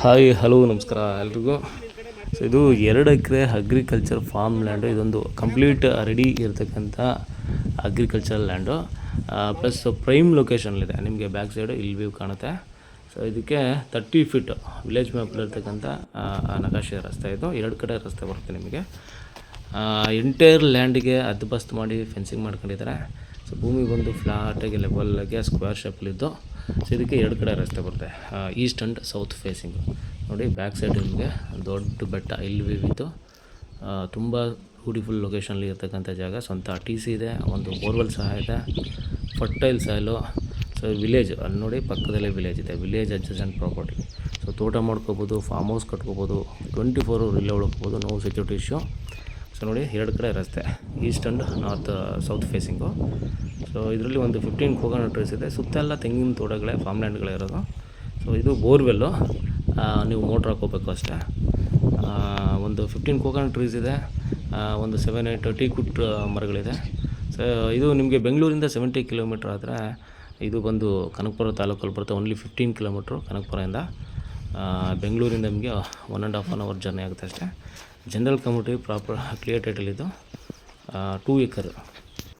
Hi hello ನಮಸ್ಕಾರ ಎಲ್ರಿಗೂ. So ಇದು 2 ಎಕರೆ ಅಗ್ರಿಕಲ್ಚರ್ ಫಾರ್ಮ್ ಲ್ಯಾಂಡು. ಇದೊಂದು ಕಂಪ್ಲೀಟ್ ರೆಡಿ ಇರತಕ್ಕಂಥ ಅಗ್ರಿಕಲ್ಚರ್ ಲ್ಯಾಂಡು, ಪ್ಲಸ್ ಪ್ರೈಮ್ ಲೊಕೇಶನ್ಲಿದೆ. ನಿಮಗೆ ಬ್ಯಾಕ್ ಸೈಡು ಇಲ್ಲಿ ವ್ಯೂ ಕಾಣುತ್ತೆ. ಸೊ ಇದಕ್ಕೆ 30 ಫೀಟ್ ವಿಲೇಜ್ ಮ್ಯಾಪಲ್ಲಿರ್ತಕ್ಕಂಥ ನಕಾಶೆ ರಸ್ತೆ. ಇದು 2 ಕಡೆ ರಸ್ತೆ ಬರುತ್ತೆ ನಿಮಗೆ. ಎಂಟೈರ್ ಲ್ಯಾಂಡಿಗೆ ಹದ್ದುಬಸ್ತು ಮಾಡಿ ಫೆನ್ಸಿಂಗ್ ಮಾಡ್ಕೊಂಡಿದ್ದಾರೆ. ಸೊ ಭೂಮಿ ಬಂದು ಫ್ಲಾಟಾಗಿ ಲೆವೆಲ್ಲಾಗಿ ಸ್ಕ್ವೇರ್ ಶೇಪಲ್ಲಿದ್ದು, ಸೊ ಇದಕ್ಕೆ 2 ಕಡೆ ರಸ್ತೆ ಬರುತ್ತೆ, ಈಸ್ಟ್ ಆ್ಯಂಡ್ ಸೌತ್ ಫೇಸಿಂಗು. ನೋಡಿ ಬ್ಯಾಕ್ ಸೈಡ್ ನಿಮಗೆ ದೊಡ್ಡ ಬೆಟ್ಟ ಇಲ್ಲಿ ಇತ್ತು. ತುಂಬ ಬ್ಯೂಟಿಫುಲ್ ಲೊಕೇಶನ್ಲಿ ಇರ್ತಕ್ಕಂಥ ಜಾಗ. ಸ್ವಂತ TC ಇದೆ, ಒಂದು ಬೋರ್ವೆಲ್ ಸಹ ಇದೆ, ಫರ್ಟೈಲ್ ಸಾಯಿಲು. ಸೊ ವಿಲೇಜ್ ಅಲ್ಲಿ ನೋಡಿ ಪಕ್ಕದಲ್ಲೇ ವಿಲೇಜ್ ಇದೆ, ವಿಲೇಜ್ ಅಡ್ಜಸೆಂಟ್ ಪ್ರಾಪರ್ಟಿ. ಸೊ ತೋಟ ಮಾಡ್ಕೋಬೋದು, ಫಾರ್ಮ್ ಹೌಸ್ ಕಟ್ಕೋಬೋದು, 24 ಅವರ್ ಇಲ್ಲೇ ಉಳ್ಕೋಬೋದು, ನೋ ಸೆಕ್ಯೂರಿಟಿ ಇಶ್ಯೂ. ಸೊ ನೋಡಿ 2 ಕಡೆ ರಸ್ತೆ, East and north south facing. So ಇದರಲ್ಲಿ ಒಂದು 15 ಕೋಕೋನಟ್ ಟ್ರೀಸ್ ಇದೆ. ಸುತ್ತೆಲ್ಲ ತೆಂಗಿನ ತೋಟಗಳೇ, ಫಾರ್ಮ್ ಲ್ಯಾಂಡ್ಗಳೇ ಇರೋದು. ಸೊ ಇದು ಬೋರ್ವೆಲ್ಲು, ನೀವು ಮೋಟ್ರ್ ಹಾಕೋಬೇಕು ಅಷ್ಟೇ. ಒಂದು 15 ಕೋಕೋನಟ್ ಟ್ರೀಸ್ ಇದೆ, ಒಂದು 7-8 ಟೀಕುಟ್ ಮರಗಳಿದೆ. ಸೊ ಇದು ನಿಮಗೆ ಬೆಂಗಳೂರಿಂದ 70 ಕಿಲೋಮೀಟ್ರ್ ಆದರೆ, ಇದು ಬಂದು ಕನಕಪುರ ತಾಲೂಕಲ್ಲಿ ಬರುತ್ತೆ. ಓನ್ಲಿ 15 ಕಿಲೋಮೀಟ್ರು ಕನಕಪುರದಿಂದ. ಬೆಂಗಳೂರಿಂದ ನಿಮಗೆ 1.5 ಅವರ್ ಜರ್ನಿ ಆಗುತ್ತೆ ಅಷ್ಟೇ. General community proper clear title. ಇದು 2 ಎಕರ್